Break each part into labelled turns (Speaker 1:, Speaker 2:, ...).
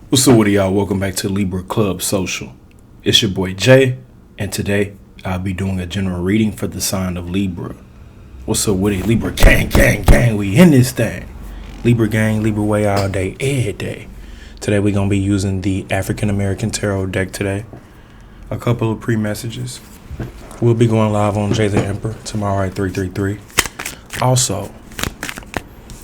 Speaker 1: What's up with y'all? Welcome back to Libra Club Social. It's your boy Jay, and today I'll be doing a general reading for the sign of Libra. What's up with it? Libra gang, we in this thing. Libra gang, Libra way all day, every day. Today we're going to be using the African American Tarot deck today. A couple of pre-messages. We'll be going live on Jay the Emperor tomorrow at 333. Also,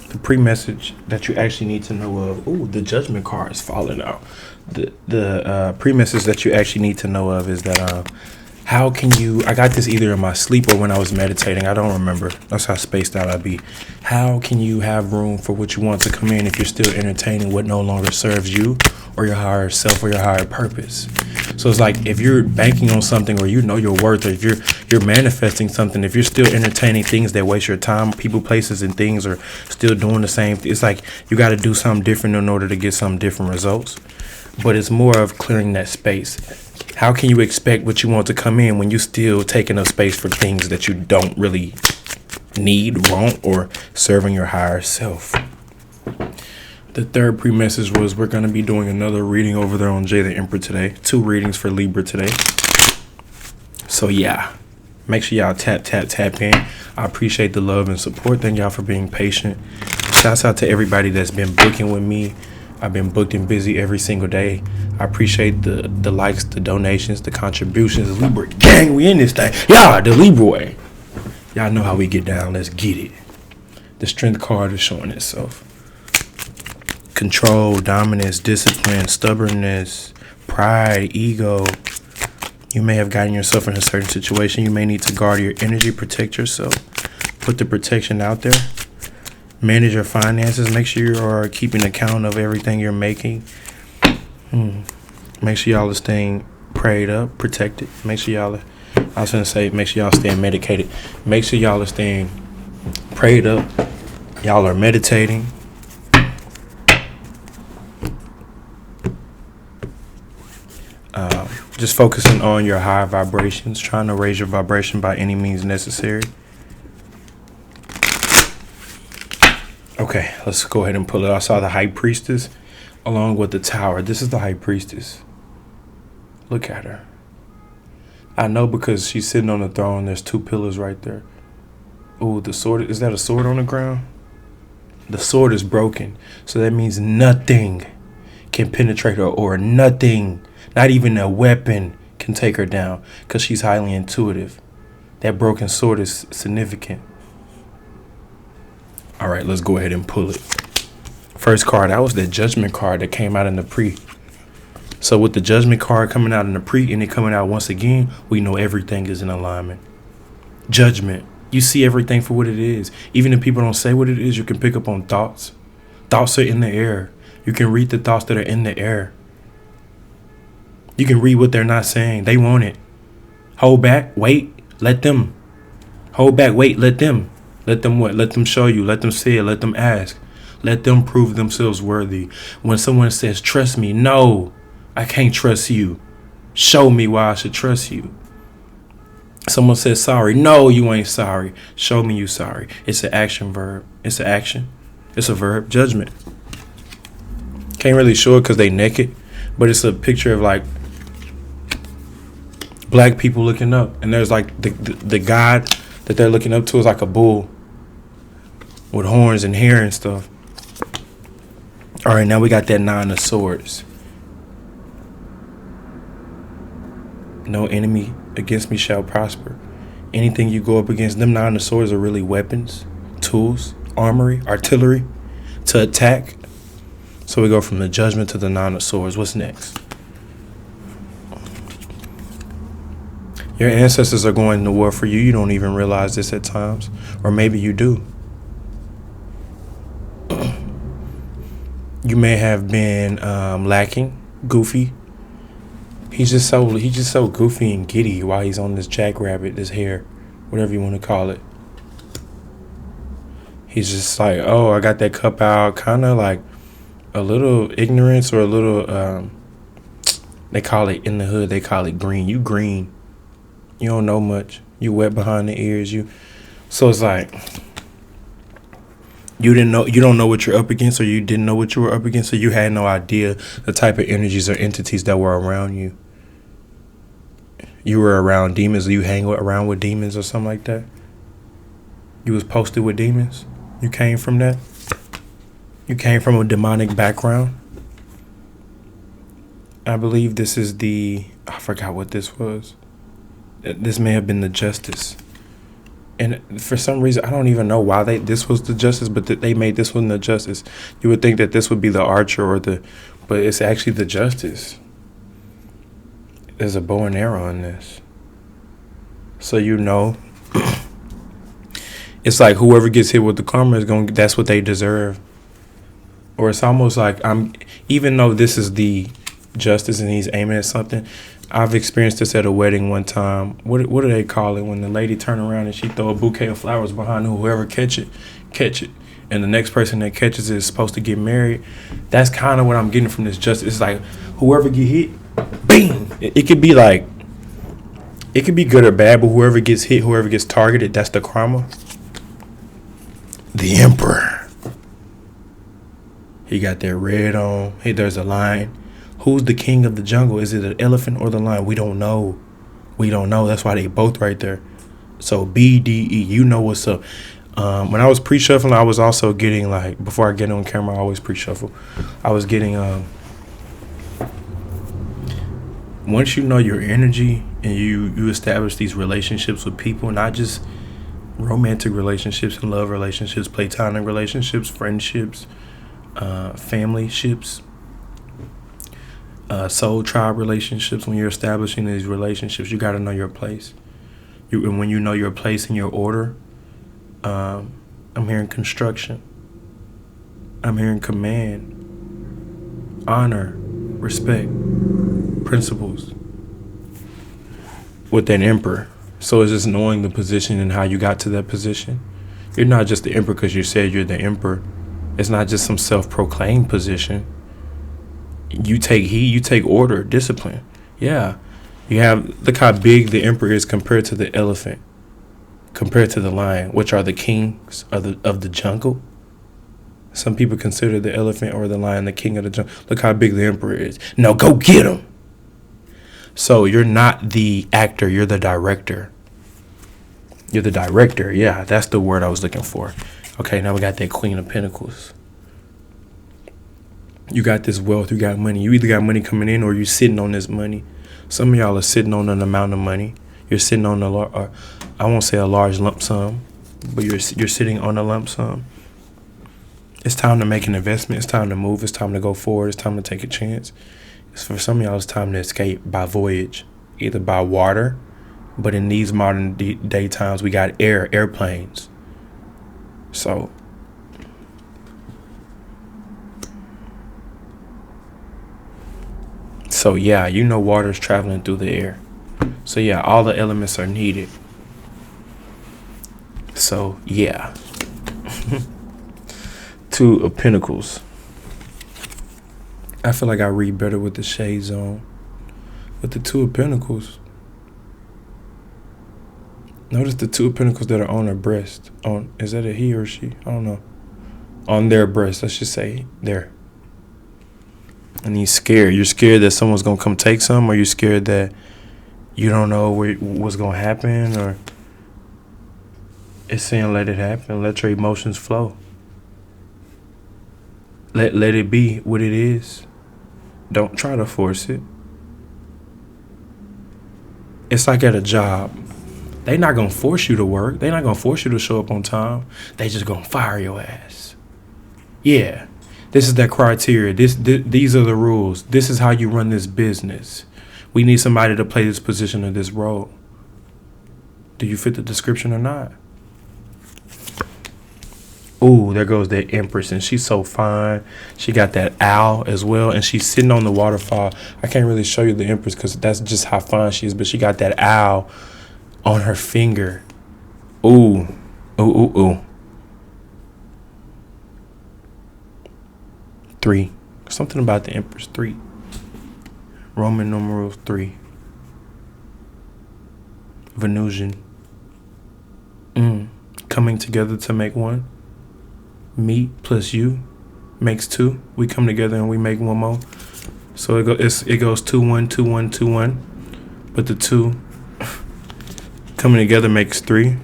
Speaker 1: the pre-message that you actually need to know of. Ooh, the judgment card is falling out. The pre-message that you actually need to know of is that how can you, I got this either in my sleep or when I was meditating. I don't remember. That's how spaced out I'd be. How can you have room for what you want to come in if you're still entertaining what no longer serves you or your higher self or your higher purpose? So it's like if you're banking on something or you know your worth, or if you're manifesting something, if you're still entertaining things that waste your time, people, places, and things are still doing the same. It's like you got to do something different in order to get some different results. But it's more of clearing that space. How can you expect what you want to come in when you still taking up space for things that you don't really need, want, or serving your higher self? The third pre-message was we're going to be doing another reading over there on Jay the Emperor today. 2 readings for Libra today. So yeah, make sure y'all tap in. I appreciate the love and support. Thank y'all for being patient. Shouts out to everybody that's been booking with me. I've been booked and busy every single day. I appreciate the likes, the donations, the contributions. Libra gang, we in this thing. Yeah, the Libra way. Y'all know how we get down. Let's get it. The strength card is showing itself. Control, dominance, discipline, stubbornness, pride, ego. You may have gotten yourself in a certain situation. You may need to guard your energy, protect yourself. Put the protection out there. Manage your finances. Make sure you are keeping account of everything you're making. Make sure y'all are staying prayed up, protected. Make sure y'all are, I was going to say, make sure y'all staying medicated. Make sure y'all are staying prayed up. Y'all are meditating. Just focusing on your high vibrations, trying to raise your vibration by any means necessary. Okay, let's go ahead and pull it. I saw the High Priestess along with the Tower. This is the High Priestess. Look at her. I know because she's sitting on the throne. There's 2 pillars right there. Ooh, the sword. Is that a sword on the ground? The sword is broken. So that means nothing can penetrate her, or nothing, not even a weapon, can take her down because she's highly intuitive. That broken sword is significant. All right, let's go ahead and pull it. First card, that was the Judgment card that came out in the pre. So with the Judgment card coming out in the pre and it coming out once again, we know everything is in alignment. Judgment. You see everything for what it is. Even if people don't say what it is, you can pick up on thoughts. Thoughts are in the air. You can read the thoughts that are in the air. You can read what they're not saying. They want it. Hold back, wait, let them. Hold back, wait, let them. Let them what? Let them show you. Let them say it. Let them ask. Let them prove themselves worthy. When someone says, trust me, no, I can't trust you. Show me why I should trust you. Someone says sorry. No, you ain't sorry. Show me you sorry. It's an action verb. It's an action. It's a verb. Judgment. Can't really show it because they naked, but it's a picture of like black people looking up, and there's like the God that they're looking up to is like a bull with horns and hair and stuff. All right, now we got that 9 of Swords. No enemy against me shall prosper. Anything you go up against, them 9 of Swords are really weapons, tools, armory, artillery to attack. So we go from the Judgment to the 9 of Swords. What's next? Your ancestors are going to war for you. You don't even realize this at times. Or maybe you do. You may have been lacking, goofy. He's just so goofy and giddy while he's on this jackrabbit, this hare, whatever you want to call it. He's just like, oh, I got that cup out, kind of like a little ignorance or a little, they call it in the hood, they call it green. You green. You don't know much. You wet behind the ears. So it's like You don't know what you're up against, or you didn't know what you were up against, so you had no idea the type of energies or entities that were around you. You were around demons, or you hang around with demons or something like that. You was posted with demons. You came from that. You came from a demonic background. I believe this is I forgot what this was. This may have been the justice. And for some reason, I don't even know why this was the justice, but they made this one the justice. You would think that this would be the archer but it's actually the justice. There's a bow and arrow in this. So it's like whoever gets hit with the karma that's what they deserve. Or it's almost like even though this is the justice and he's aiming at something, I've experienced this at a wedding one time. What do they call it when the lady turn around and she throw a bouquet of flowers behind whoever catch it, and the next person that catches it is supposed to get married? That's kind of what I'm getting from this justice. It's like whoever get hit, bing. It could be like, it could be good or bad, but whoever gets hit, whoever gets targeted, that's the karma. The Emperor. He got that red on. Hey, there's a lion. Who's the king of the jungle? Is it an elephant or the lion? We don't know. That's why they both right there. So BDE, you know what's up. When I was pre-shuffling, I was also getting, like, before I get on camera, I always pre-shuffle. I was getting, once you know your energy and you establish these relationships with people, not just romantic relationships and love relationships, platonic relationships, friendships, family ships, soul tribe relationships. When you're establishing these relationships, you got to know your place. And when you know your place and your order, I'm hearing construction. I'm hearing command, honor, respect, principles with that emperor. So it's just knowing the position and how you got to that position. You're not just the emperor because you said you're the emperor. It's not just some self-proclaimed position. You take heed, you take order, discipline. Yeah. Look how big the emperor is compared to the elephant, compared to the lion, which are the kings of the jungle. Some people consider the elephant or the lion the king of the jungle. Look how big the emperor is. No, go get him. So you're not the actor, you're the director. You're the director. Yeah, that's the word I was looking for. Okay, now we got that Queen of Pentacles. You got this wealth, you got money. You either got money coming in or you're sitting on this money. Some of y'all are sitting on an amount of money. You're sitting on I won't say a large lump sum, but you're sitting on a lump sum. It's time to make an investment. It's time to move. It's time to go forward. It's time to take a chance. For some of y'all, it's time to escape by voyage, either by water, but in these modern day times, we got airplanes. So yeah, you know water's traveling through the air. So yeah, all the elements are needed. So yeah. Two of Pentacles. I feel like I read better with the shades on. With the Two of Pentacles. Notice the Two of Pentacles that are on her breast. Is that a he or she? I don't know. On their breast, let's just say there. And he's scared. You're scared that someone's going to come take some, or you're scared that you don't know what's going to happen, or it's saying let it happen. Let your emotions flow. Let it be what it is. Don't try to force it. It's like at a job. They're not going to force you to work. They're not going to force you to show up on time. They just going to fire your ass. Yeah. This is that criteria. These are the rules. This is how you run this business. We need somebody to play this position or this role. Do you fit the description or not? Ooh, there goes that Empress, and she's so fine. She got that owl as well, and she's sitting on the waterfall. I can't really show you the Empress because that's just how fine she is, but she got that owl on her finger. Ooh, ooh, ooh, ooh. 3. Something about the Empress. 3. Roman numeral 3. Venusian. Coming together to make one. Me plus you makes 2. We come together and we make one more. So it goes 2-1, 2-1, 2-1. But the 2 coming together makes 3.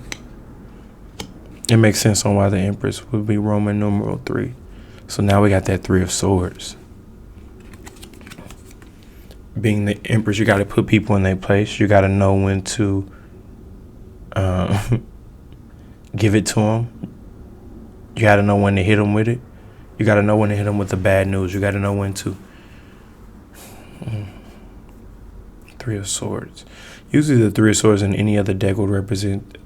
Speaker 1: It makes sense on why the Empress would be Roman numeral 3. So now we got that 3 of Swords. Being the Empress, you got to put people in their place. You got to know when to give it to them. You got to know when to hit them with it. You got to know when to hit them with the bad news. You got to know when to. 3 of Swords. Usually the 3 of Swords in any other deck would represent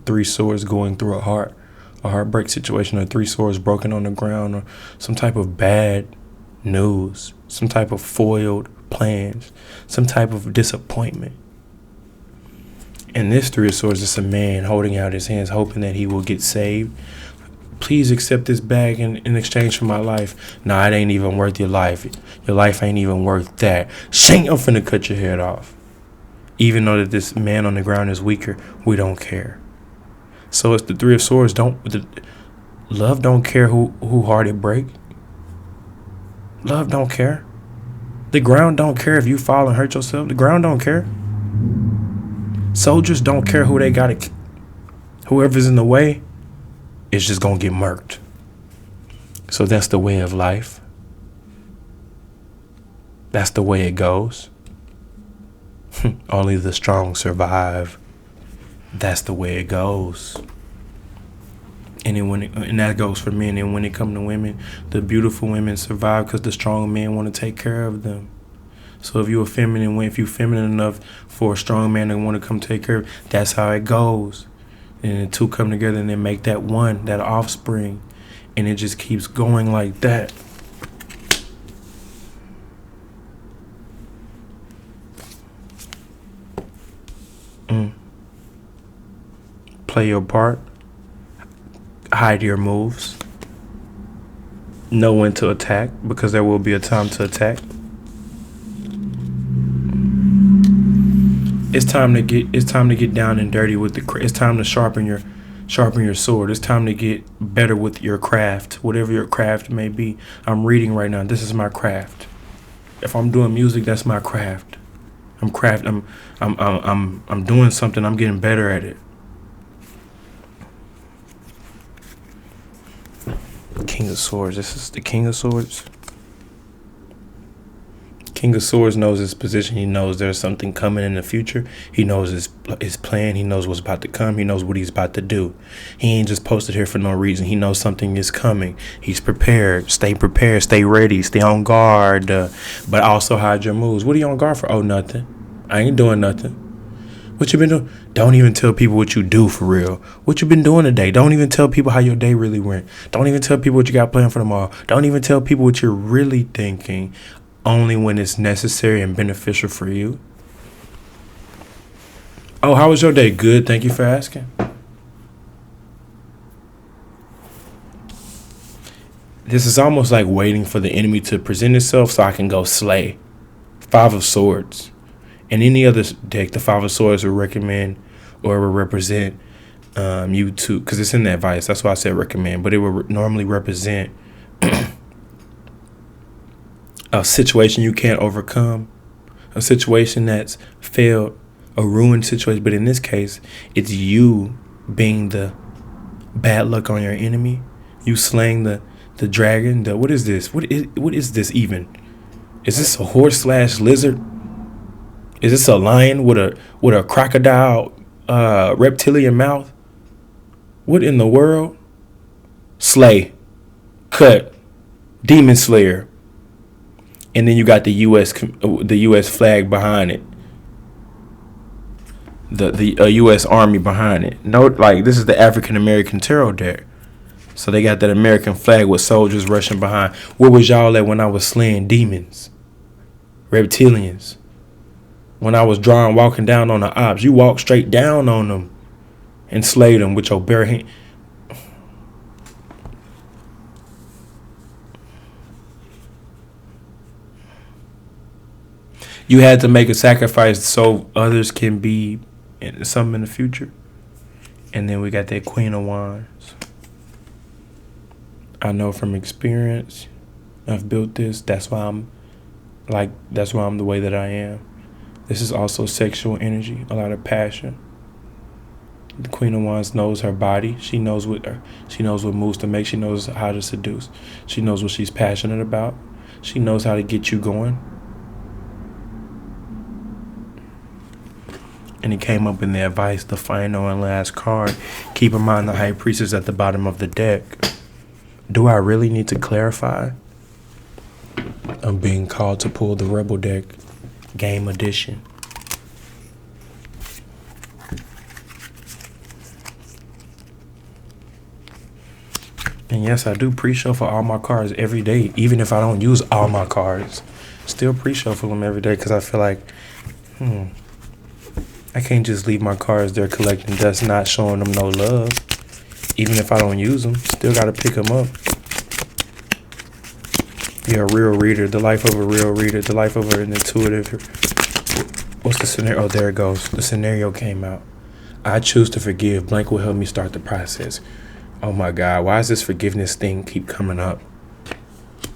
Speaker 1: three swords going through a heartbreak situation, or 3 swords broken on the ground, or some type of bad news, some type of foiled plans, some type of disappointment. And this 3 of Swords is a man holding out his hands, hoping that he will get saved. Please accept this bag in exchange for my life. Nah, it ain't even worth your life. Your life ain't even worth that. Shink, I'm finna cut your head off. Even though that this man on the ground is weaker, we don't care. So it's the 3 of Swords. Love don't care who heart it break. Love don't care. The ground don't care if you fall and hurt yourself. The ground don't care. Soldiers don't care who they got. Whoever's in the way is just gonna get murked. So that's the way of life. That's the way it goes. Only the strong survive. That's the way it goes. And that goes for men. And when it comes to women, the beautiful women survive because the strong men want to take care of them. So if you're feminine enough for a strong man to want to come take care of, that's how it goes. And the 2 come together and then make that 1, that offspring. And it just keeps going like that. Play your part. Hide your moves. Know when to attack, because there will be a time to attack. It's time to get down and dirty with it's time to sharpen your sword. It's time to get better with your craft, whatever your craft may be. I'm reading right now. This is my craft. If I'm doing music, that's my craft. I'm doing something. I'm getting better at it. King of Swords. This is the King of Swords. King of Swords knows his position. He knows there's something coming in the future. He knows his plan. He knows what's about to come. He knows what he's about to do. He ain't just posted here for no reason. He knows something is coming. He's prepared. Stay ready, stay on guard, but also hide your moves. What are you on guard for? Oh, nothing. I ain't doing nothing. What you been doing? Don't even tell people what you do for real. What you been doing today? Don't even tell people how your day really went. Don't even tell people what you got planned for tomorrow. Don't even tell people what you're really thinking. Only when it's necessary and beneficial for you. Oh, how was your day? Good. Thank you for asking. This is almost like waiting for the enemy to present itself so I can go slay. 5 of Swords. In any other deck, the 5 of Swords would recommend or would represent you to, because it's in the advice. That's why I said recommend. But it would normally represent a situation you can't overcome, a situation that's failed, a ruined situation. But in this case, it's you being the bad luck on your enemy. You slaying the dragon. What is this? What is this even? Is this a horse/lizard? Is this a lion with a crocodile reptilian mouth? What in the world? Slay, cut, demon slayer, and then you got the U.S. flag behind it. The U.S. Army behind it. Note, like, this is the African American tarot deck. So they got that American flag with soldiers rushing behind. Where was y'all at when I was slaying demons, reptilians? When I was walking down on the ops, you walked straight down on them and slayed them with your bare hand. You had to make a sacrifice so others can be something in the future. And then we got that Queen of Wands. I know from experience, I've built this. That's why I'm the way that I am. This is also sexual energy, a lot of passion. The Queen of Wands knows her body. She knows what moves to make. She knows how to seduce. She knows what she's passionate about. She knows how to get you going. And it came up in the advice, the final and last card. Keep in mind the High Priestess at the bottom of the deck. Do I really need to clarify? I'm being called to pull the Rebel deck, Game Edition. And yes, I do pre-shuffle all my cards every day, even if I don't use all my cards. Still pre-shuffle them every day because I feel like, I can't just leave my cards there collecting dust, not showing them no love. Even if I don't use them, still got to pick them up. You're a real reader, the life of a real reader, the life of an intuitive. What's the scenario? Oh, there it goes. The scenario came out. I choose to forgive. Blank will help me start the process. Oh my God, why does this forgiveness thing keep coming up?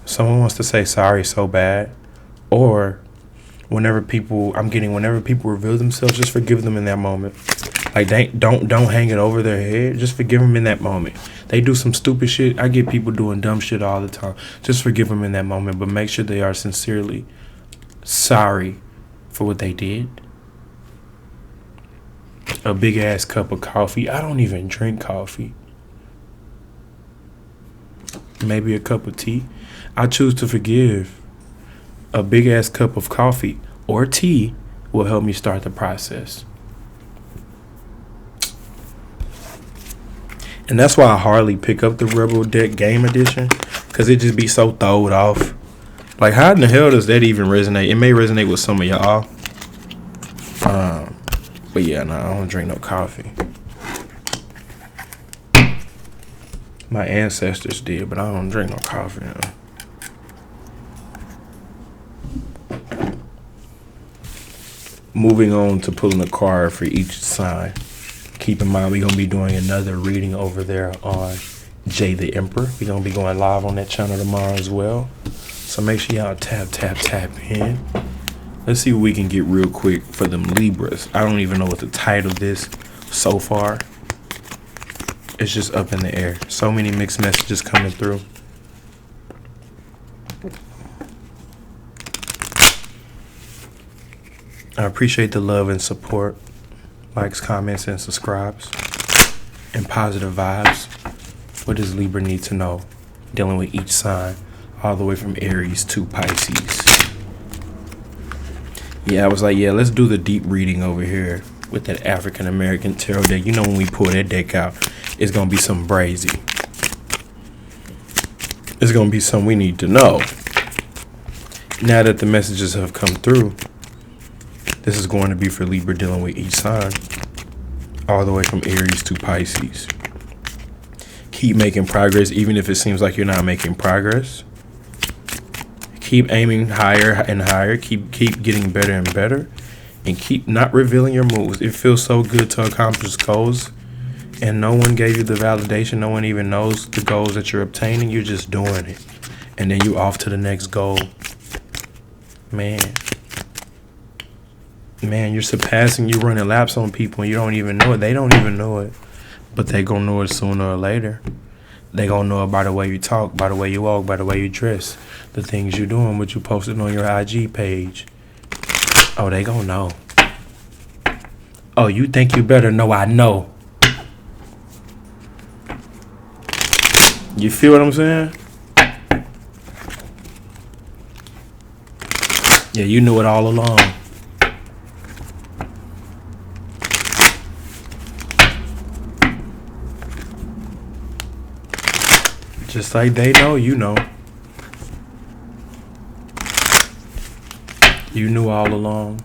Speaker 1: Someone wants to say sorry so bad. Or whenever people reveal themselves, just forgive them in that moment. Like, don't hang it over their head. Just forgive them in that moment. They do some stupid shit. I get people doing dumb shit all the time. Just forgive them in that moment, but make sure they are sincerely sorry for what they did. A big ass cup of coffee. I don't even drink coffee. Maybe a cup of tea. I choose to forgive. A big ass cup of coffee or tea will help me start the process. And that's why I hardly pick up the Rebel deck Game Edition, because it just be so throwed off. Like, how in the hell does that even resonate? It may resonate with some of y'all. But yeah, no, I don't drink no coffee. My ancestors did, but I don't drink no coffee. Moving on to pulling a card for each sign. Keep in mind, we're going to be doing another reading over there on Jay the Emperor. We're going to be going live on that channel tomorrow as well. So make sure y'all tap in. Let's see what we can get real quick for them Libras. I don't even know what the title is so far. It's just up in the air. So many mixed messages coming through. I appreciate the love and support. Likes, comments, and subscribes. And positive vibes. What does Libra need to know? Dealing with each sign. All the way from Aries to Pisces. Yeah, I was like, yeah, let's do the deep reading over here with that African American tarot deck. You know, when we pull that deck out, it's going to be some brazy. It's going to be something we need to know. Now that the messages have come through, this is going to be for Libra dealing with each sign. All the way from Aries to Pisces. Keep making progress, even if it seems like you're not making progress. Keep aiming higher and higher. Keep getting better and better. And keep not revealing your moves. It feels so good to accomplish goals. And no one gave you the validation. No one even knows the goals that you're obtaining. You're just doing it. And then you off to the next goal. Man, you're surpassing. You're running laps on people. And you don't even know it. They don't even know it. But they gonna know it sooner or later. They gonna know it by the way you talk, by the way you walk, by the way you dress. The things you're doing, what you posted on your IG page. Oh, they gonna know. Oh, you think you better? No, I know. You feel what I'm saying? Yeah, you knew it all along. Just like they know, you know. You knew all along.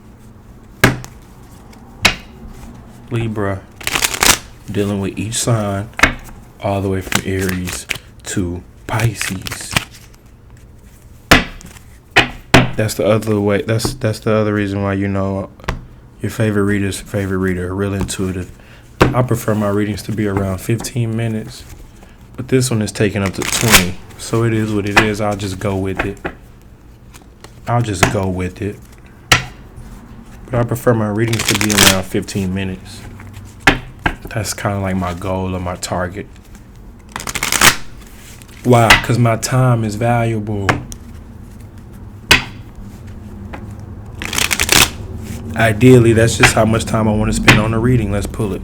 Speaker 1: Libra, dealing with each sign, all the way from Aries to Pisces. That's the other way. That's the other reason why you know your favorite reader's favorite reader, real intuitive. I prefer my readings to be around 15 minutes. But this one is taking up to 20. So it is what it is. I'll just go with it. But I prefer my readings to be around 15 minutes. That's kind of like my goal or my target. Why? Because my time is valuable. Ideally, that's just how much time I want to spend on a reading. Let's pull it.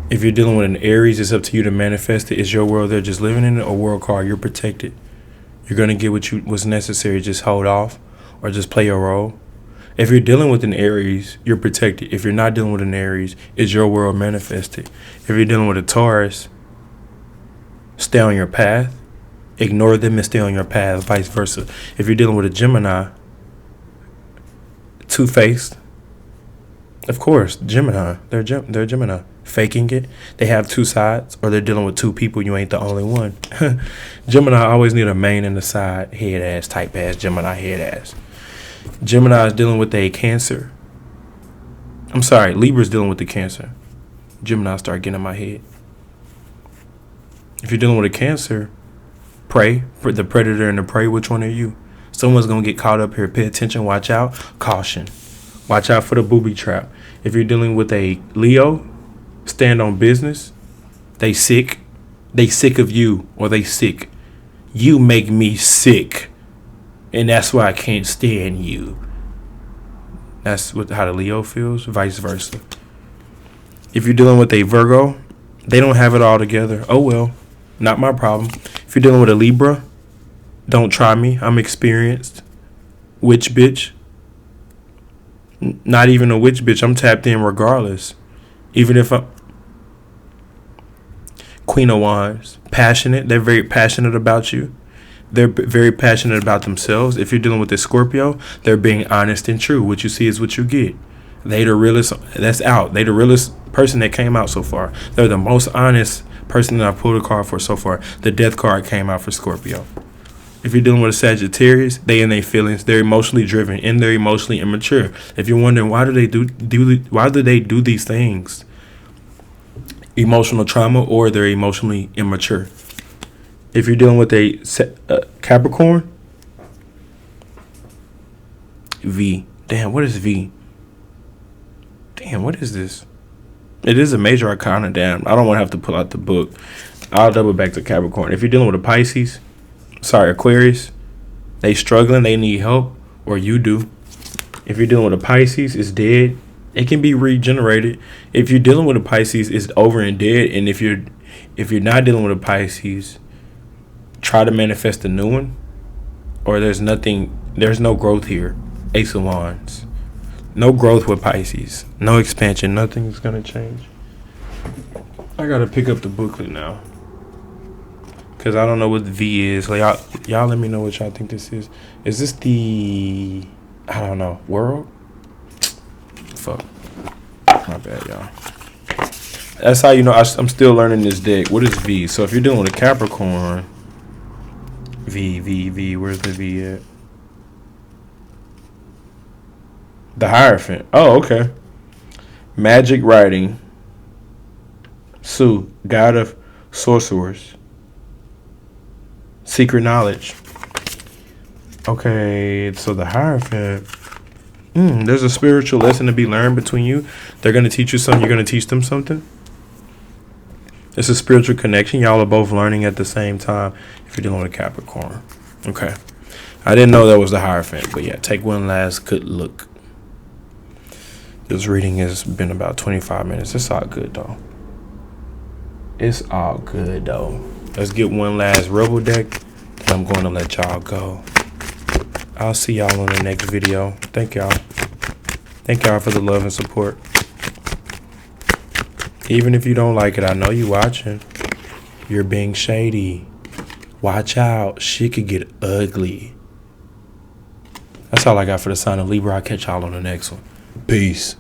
Speaker 1: If you're dealing with an Aries, it's up to you to manifest it. Is your world there just living in it, or world card? You're protected. You're going to get what's necessary. Just hold off or just play your role. If you're dealing with an Aries, you're protected. If you're not dealing with an Aries, is your world manifested. If you're dealing with a Taurus, stay on your path. Ignore them and stay on your path, vice versa. If you're dealing with a Gemini, two-faced. Of course, Gemini. They're Gemini. Faking it. They have two sides, or they're dealing with two people. You ain't the only one. Gemini always need a main and a side. Head ass, type ass, Gemini head ass. Gemini is dealing with a Cancer. I'm sorry, Libra's dealing with the Cancer. Gemini start getting in my head. If you're dealing with a Cancer, pray for the predator and the prey. Which one are you? Someone's going to get caught up here. Pay attention. Watch out. Caution. Watch out for the booby trap. If you're dealing with a Leo, stand on business. They sick. They sick of you, or they sick. You make me sick. And that's why I can't stand you. That's how the Leo feels. Vice versa. If you're dealing with a Virgo, they don't have it all together. Oh, well. Not my problem. If you're dealing with a Libra, don't try me. I'm experienced. Witch bitch. Not even a witch bitch. I'm tapped in regardless. Even if I'm Queen of Wands. Passionate. They're very passionate about you. They're very passionate about themselves. If you're dealing with a Scorpio, they're being honest and true. What you see is what you get. They the realest. That's out. They the realest person that came out so far. They're the most honest person that I pulled a card for so far. The Death card came out for Scorpio. If you're dealing with a Sagittarius, they in their feelings. They're emotionally driven and they're emotionally immature. If you're wondering why do they do these things, emotional trauma, or they're emotionally immature. If you're dealing with a Capricorn, V. Damn, what is V? Damn, what is this? It is a major arcana. Damn, I don't want to have to pull out the book. I'll double back to Capricorn. If you're dealing with a Pisces, Aquarius, they struggling, they need help, or you do. If you're dealing with a Pisces, it's dead. It can be regenerated. If you're dealing with a Pisces, it's over and dead. And if you're not dealing with a Pisces, try to manifest a new one, or there's no growth here. Ace of Wands. No growth with Pisces. No expansion. Nothing's going to change. I got to pick up the booklet now, because I don't know what V is. Like, y'all let me know what y'all think this is. Is this the, I don't know, world? Fuck. My bad, y'all. That's how you know I'm still learning this deck. What is V? So if you're dealing with a Capricorn, V, where's the V at? The Hierophant. Oh, okay. Magic writing. Su, god of sorcerers. Secret knowledge. Okay, so the Hierophant. There's a spiritual lesson to be learned between you. They're going to teach you something. You're going to teach them something. It's a spiritual connection. Y'all are both learning at the same time if you're dealing with a Capricorn. Okay. I didn't know that was the Hierophant, but yeah, take one last good look. This reading has been about 25 minutes. It's all good, though. Let's get one last Rebel deck, and I'm going to let y'all go. I'll see y'all on the next video. Thank y'all. Thank y'all for the love and support. Even if you don't like it, I know you watching. You're being shady. Watch out. Shit could get ugly. That's all I got for the sign of Libra. I'll catch y'all on the next one. Peace.